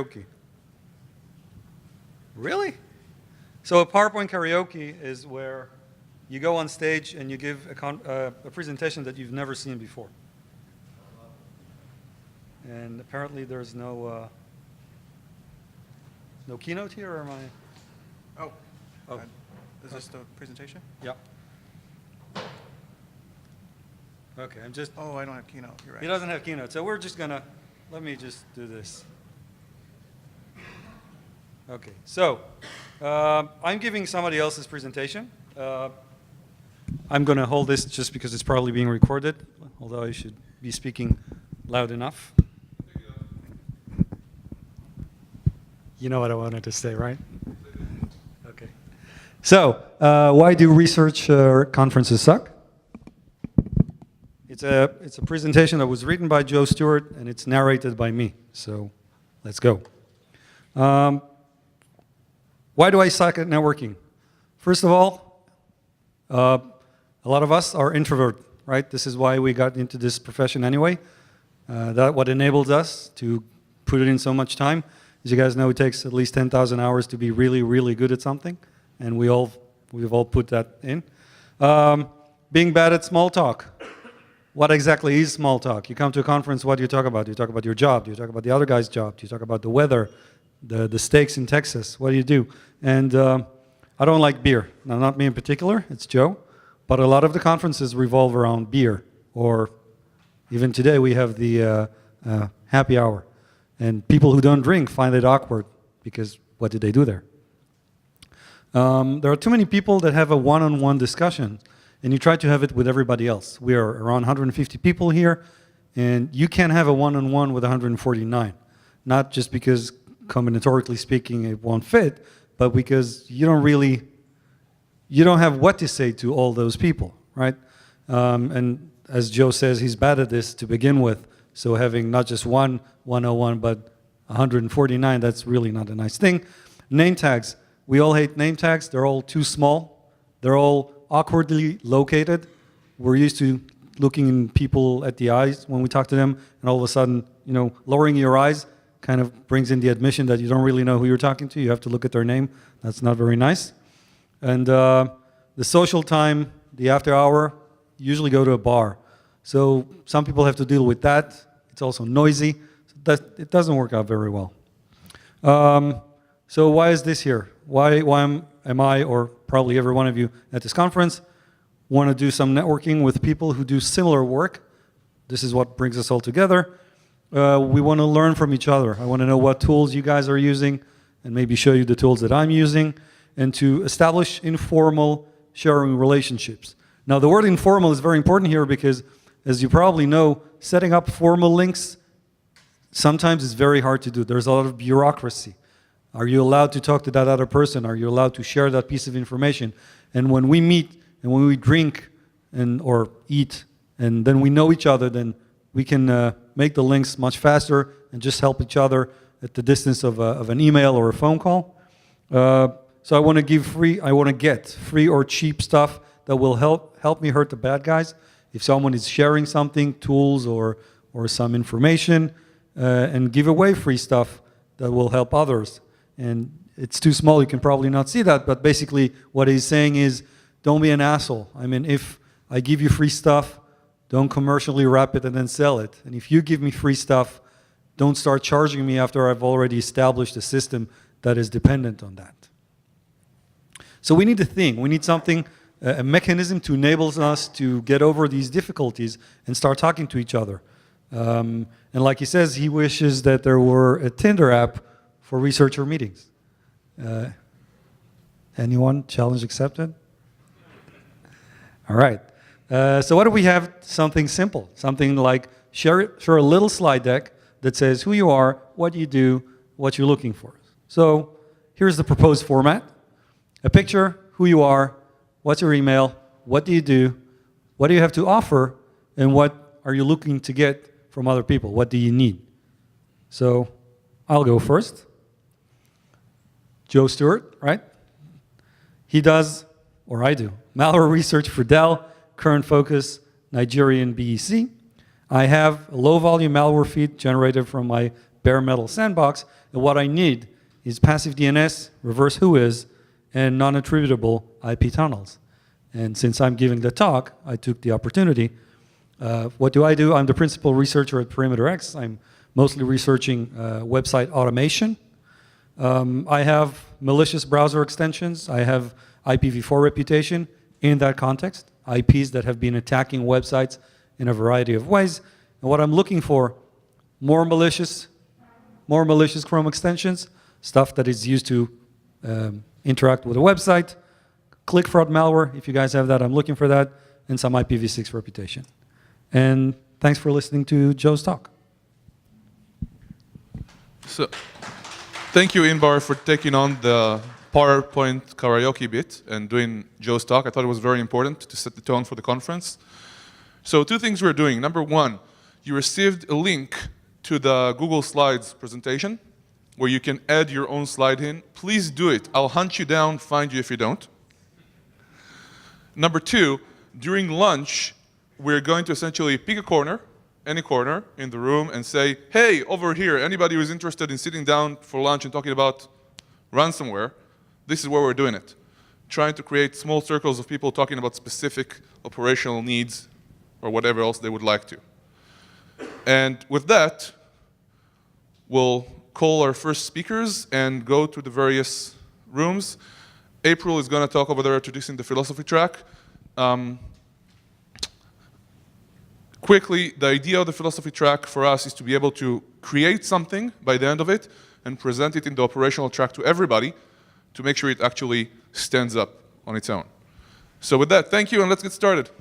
Karaoke. Really? So a PowerPoint karaoke is where you go on stage and you give a presentation that you've never seen before. And apparently there's no keynote here, or am I? Oh. Is this the presentation? Yeah. Okay, I'm just. Oh, I don't have keynote. You're right. He doesn't have keynote, so we're just gonna. Let me just do this. Okay, so I'm giving somebody else's presentation. I'm going to hold this just because it's probably being recorded, although I should be speaking loud enough. You know what I wanted to say, right? Okay. So, why do research conferences suck? It's a presentation that was written by Joe Stewart, and it's narrated by me. So, let's go. Why do I suck at networking? First of all, a lot of us are introvert, right? This is why we got into this profession anyway. That's what enables us to put it in so much time. As you guys know, it takes at least 10,000 hours to be really, really good at something, and we've all put that in. Being bad at small talk. What exactly is small talk? You come to a conference, what do you talk about? Do you talk about your job? Do you talk about the other guy's job? Do you talk about the weather? The steaks in Texas? What do you do? And I don't like beer. Now, not me in particular, it's Joe. But a lot of the conferences revolve around beer. Or even today we have the happy hour. And people who don't drink find it awkward because what did they do there? There are too many people that have a one-on-one discussion, and you try to have it with everybody else. We are around 150 people here, and you can't have a one-on-one with 149. Not just because combinatorically speaking it won't fit, but because you don't have what to say to all those people, right? And as Joe says, he's bad at this to begin with. So having not just one 101, but 149, that's really not a nice thing. Name tags. We all hate name tags. They're all too small. They're all awkwardly located. We're used to looking in people at the eyes when we talk to them, and all of a sudden, lowering your eyes kind of brings in the admission that you don't really know who you're talking to. You have to look at their name. That's not very nice. And the social time, the after hour, usually go to a bar. So some people have to deal with that. It's also noisy. So it doesn't work out very well. So why is this here? Why am I, or probably every one of you at this conference, want to do some networking with people who do similar work? This is what brings us all together. We want to learn from each other. I want to know what tools you guys are using and maybe show you the tools that I'm using, and to establish informal sharing relationships. Now, the word informal is very important here because, as you probably know, setting up formal links sometimes is very hard to do. There's a lot of bureaucracy. Are you allowed to talk to that other person? Are you allowed to share that piece of information? And when we meet and when we drink or eat and then we know each other, then we can make the links much faster and just help each other at the distance of an email or a phone call. So I want to get free or cheap stuff that will help me hurt the bad guys. If someone is sharing something, tools or some information, and give away free stuff that will help others. And it's too small, you can probably not see that, but basically what he's saying is, don't be an asshole. I mean, if I give you free stuff, don't commercially wrap it and then sell it. And if you give me free stuff, don't start charging me after I've already established a system that is dependent on that. So we need a thing, we need something, a mechanism to enable us to get over these difficulties and start talking to each other. And like he says, he wishes that there were a Tinder app for researcher meetings. Anyone? Challenge accepted? All right. So what do we have? Something simple. Something like share a little slide deck that says who you are, what you do, what you're looking for. So here's the proposed format. A picture, who you are, what's your email, what do you do, what do you have to offer, and what are you looking to get from other people? What do you need? So I'll go first. Joe Stewart, right? He does, or I do, malware research for Dell, current focus, Nigerian BEC. I have a low-volume malware feed generated from my bare metal sandbox, And what I need is passive DNS, reverse whois, and non-attributable IP tunnels. And since I'm giving the talk, I took the opportunity. What do? I'm the principal researcher at Perimeter X. I'm mostly researching website automation. I have malicious browser extensions. I have IPv4 reputation in that context, IPs that have been attacking websites in a variety of ways. And what I'm looking for, more malicious Chrome extensions, stuff that is used to interact with a website, click fraud malware, if you guys have that, I'm looking for that, and some IPv6 reputation. And thanks for listening to Joe's talk. So, thank you, Inbar, for taking on the PowerPoint karaoke bit and doing Joe's talk. I thought it was very important to set the tone for the conference. So 2 things we're doing. Number 1, you received a link to the Google Slides presentation where you can add your own slide in. Please do it. I'll hunt you down, find you if you don't. Number 2, during lunch, we're going to essentially pick a corner, any corner in the room, and say, hey, over here, anybody who's interested in sitting down for lunch and talking about ransomware, this is where we're doing it. Trying to create small circles of people talking about specific operational needs or whatever else they would like to. And with that, we'll call our first speakers and go to the various rooms. April is going to talk over there introducing the philosophy track. Quickly, the idea of the philosophy track for us is to be able to create something by the end of it and present it in the operational track to everybody to make sure it actually stands up on its own. So with that, thank you, and let's get started.